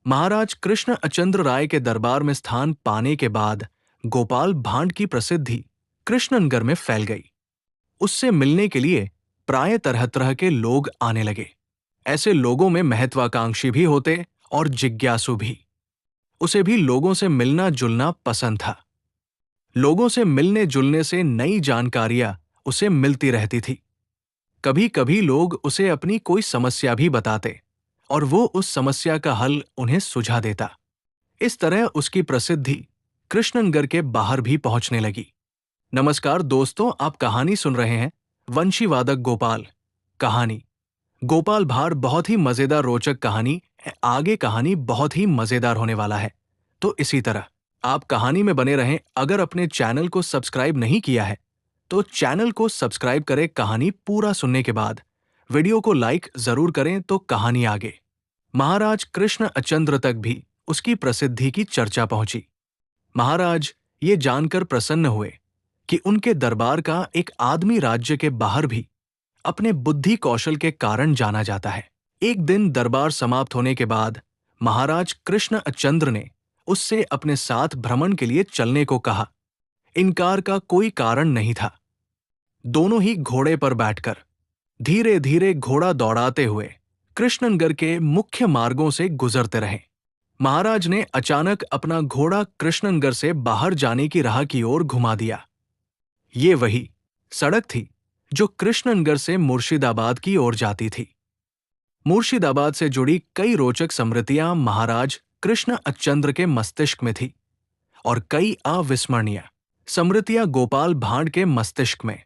महाराज कृष्ण अचंद्र राय के दरबार में स्थान पाने के बाद गोपाल भांड की प्रसिद्धि कृष्णनगर में फैल गई। उससे मिलने के लिए प्राय तरह तरह के लोग आने लगे। ऐसे लोगों में महत्वाकांक्षी भी होते और जिज्ञासु भी। उसे भी लोगों से मिलना जुलना पसंद था। लोगों से मिलने जुलने से नई जानकारियां उसे मिलती रहती थी। कभी कभी लोग उसे अपनी कोई समस्या भी बताते और वो उस समस्या का हल उन्हें सुझा देता। इस तरह उसकी प्रसिद्धि कृष्णनगर के बाहर भी पहुंचने लगी। नमस्कार दोस्तों, आप कहानी सुन रहे हैं वंशीवादक गोपाल। कहानी गोपाल भाड़ बहुत ही मजेदार रोचक कहानी है। आगे कहानी बहुत ही मजेदार होने वाला है, तो इसी तरह आप कहानी में बने रहें। अगर अपने चैनल को सब्सक्राइब नहीं किया है तो चैनल को सब्सक्राइब करें। कहानी पूरा सुनने के बाद वीडियो को लाइक जरूर करें तो कहानी आगे। महाराज कृष्ण अचंद्र तक भी उसकी प्रसिद्धि की चर्चा पहुंची। महाराज ये जानकर प्रसन्न हुए कि उनके दरबार का एक आदमी राज्य के बाहर भी अपने बुद्धि कौशल के कारण जाना जाता है। एक दिन दरबार समाप्त होने के बाद महाराज कृष्ण अचंद्र ने उससे अपने साथ भ्रमण के लिए चलने को कहा। इनकार का कोई कारण नहीं था। दोनों ही घोड़े पर बैठकर धीरे धीरे घोड़ा दौड़ाते हुए कृष्णनगर के मुख्य मार्गों से गुजरते रहे। महाराज ने अचानक अपना घोड़ा कृष्णनगर से बाहर जाने की राह की ओर घुमा दिया। ये वही सड़क थी जो कृष्णनगर से मुर्शिदाबाद की ओर जाती थी। मुर्शिदाबाद से जुड़ी कई रोचक स्मृतियां महाराज कृष्ण अचंद्र के मस्तिष्क में थी और कई अविस्मरणीय स्मृतियां गोपाल भांड के मस्तिष्क में।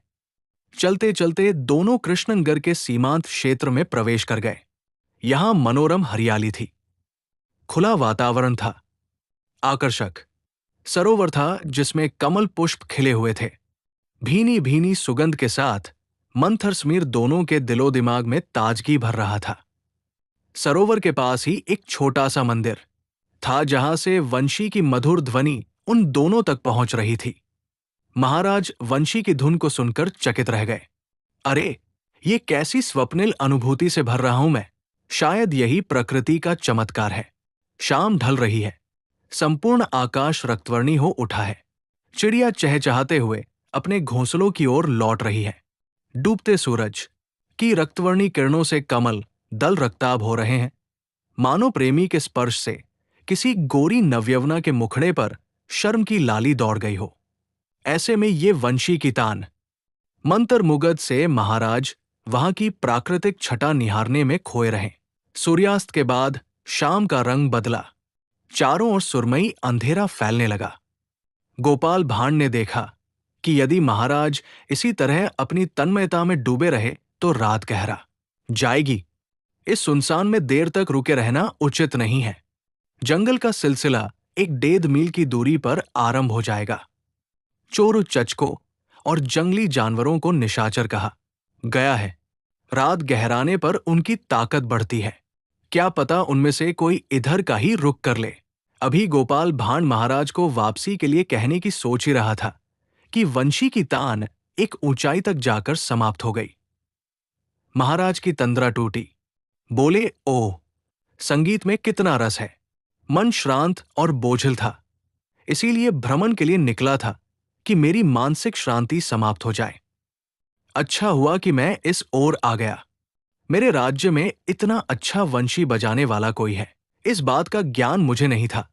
चलते चलते दोनों कृष्णनगर के सीमांत क्षेत्र में प्रवेश कर गए। यहां मनोरम हरियाली थी, खुला वातावरण था, आकर्षक सरोवर था जिसमें कमल पुष्प खिले हुए थे। भीनी भीनी सुगंध के साथ मंथर स्मीर दोनों के दिलो दिमाग में ताजगी भर रहा था। सरोवर के पास ही एक छोटा सा मंदिर था जहां से वंशी की मधुर ध्वनि उन दोनों तक पहुंच रही थी। महाराज वंशी की धुन को सुनकर चकित रह गए। अरे, ये कैसी स्वप्निल अनुभूति से भर रहा हूं मैं। शायद यही प्रकृति का चमत्कार है। शाम ढल रही है, संपूर्ण आकाश रक्तवर्णी हो उठा है। चिड़िया चहचहाते हुए अपने घोंसलों की ओर लौट रही है। डूबते सूरज की रक्तवर्णी किरणों से कमल दल रक्ताब हो रहे हैं। मानो प्रेमी के स्पर्श से किसी गोरी नवयवना के मुखड़े पर शर्म की लाली दौड़ गई हो। ऐसे में ये वंशी की तान मंत्रमुग्ध से महाराज वहां की प्राकृतिक छटा निहारने में खोए रहे। सूर्यास्त के बाद शाम का रंग बदला। चारों ओर सुरमई अंधेरा फैलने लगा। गोपाल भांड ने देखा कि यदि महाराज इसी तरह अपनी तन्मयता में डूबे रहे तो रात गहरा जाएगी। इस सुनसान में देर तक रुके रहना उचित नहीं है। जंगल का सिलसिला एक 1.5 मील की दूरी पर आरंभ हो जाएगा। चोर चचको और जंगली जानवरों को निशाचर कहा गया है। रात गहराने पर उनकी ताकत बढ़ती है। क्या पता उनमें से कोई इधर का ही रुख कर ले। अभी गोपाल भांड महाराज को वापसी के लिए कहने की सोच ही रहा था कि वंशी की तान एक ऊंचाई तक जाकर समाप्त हो गई। महाराज की तंद्रा टूटी। बोले, ओह, संगीत में कितना रस है। मन श्रांत और बोझिल था, इसीलिए भ्रमण के लिए निकला था कि मेरी मानसिक श्रांति समाप्त हो जाए। अच्छा हुआ कि मैं इस ओर आ गया। मेरे राज्य में इतना अच्छा वंशी बजाने वाला कोई है, इस बात का ज्ञान मुझे नहीं था।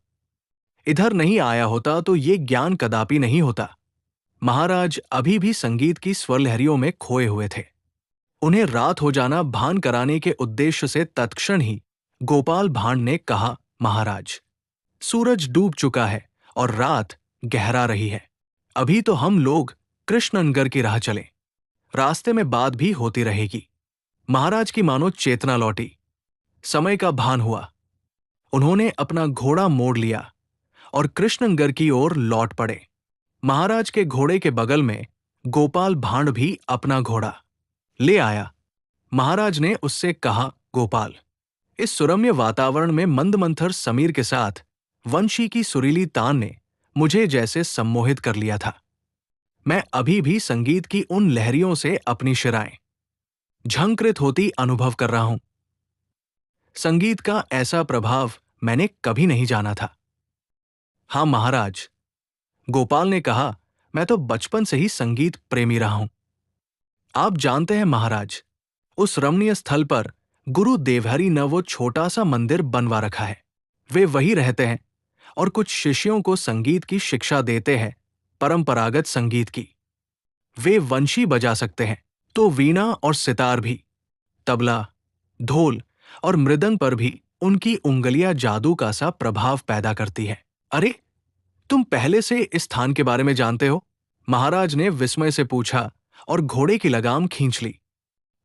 इधर नहीं आया होता तो ये ज्ञान कदापि नहीं होता। महाराज अभी भी संगीत की स्वरलहरियों में खोए हुए थे। उन्हें रात हो जाना भान कराने के उद्देश्य से तत्क्षण ही गोपाल भांड ने कहा, महाराज, सूरज डूब चुका है और रात गहरा रही है। अभी तो हम लोग कृष्णनगर की राह चलें। रास्ते में बात भी होती रहेगी। महाराज की मानो चेतना लौटी। समय का भान हुआ। उन्होंने अपना घोड़ा मोड़ लिया और कृष्णनगर की ओर लौट पड़े। महाराज के घोड़े के बगल में गोपाल भांड भी अपना घोड़ा ले आया। महाराज ने उससे कहा, गोपाल, इस सुरम्य वातावरण में मंदमंथर समीर के साथ वंशी की सुरीली तान ने मुझे जैसे सम्मोहित कर लिया था। मैं अभी भी संगीत की उन लहरियों से अपनी शिराएं झंकृत होती अनुभव कर रहा हूं। संगीत का ऐसा प्रभाव मैंने कभी नहीं जाना था। हाँ महाराज, गोपाल ने कहा, मैं तो बचपन से ही संगीत प्रेमी रहा हूं। आप जानते हैं महाराज, उस रमणीय स्थल पर गुरु देवहरि ने वो छोटा सा मंदिर बनवा रखा है। वे वहीं रहते हैं और कुछ शिष्यों को संगीत की शिक्षा देते हैं, परंपरागत संगीत की। वे वंशी बजा सकते हैं, तो वीणा और सितार भी, तबला, ढोल और मृदंग पर भी उनकी उंगलियां जादू का सा प्रभाव पैदा करती हैं। अरे, तुम पहले से इस स्थान के बारे में जानते हो? महाराज ने विस्मय से पूछा और घोड़े की लगाम खींच ली।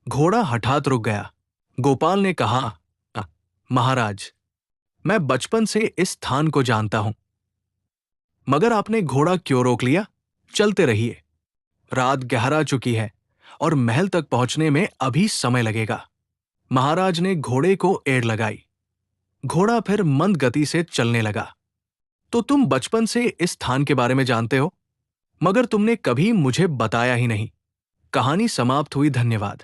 घोड़ा हठात रुक गया। गोपाल ने कहा, "अ, महाराज, मैं बचपन से इस स्थान को जानता हूं। मगर आपने घोड़ा क्यों रोक लिया? चलते रहिए। रात गहरा चुकी है और महल तक पहुंचने में अभी समय लगेगा।" महाराज ने घोड़े को एड़ लगाई। घोड़ा फिर मंद गति से चलने लगा। तो तुम बचपन से इस स्थान के बारे में जानते हो, मगर तुमने कभी मुझे बताया ही नहीं। कहानी समाप्त हुई। धन्यवाद।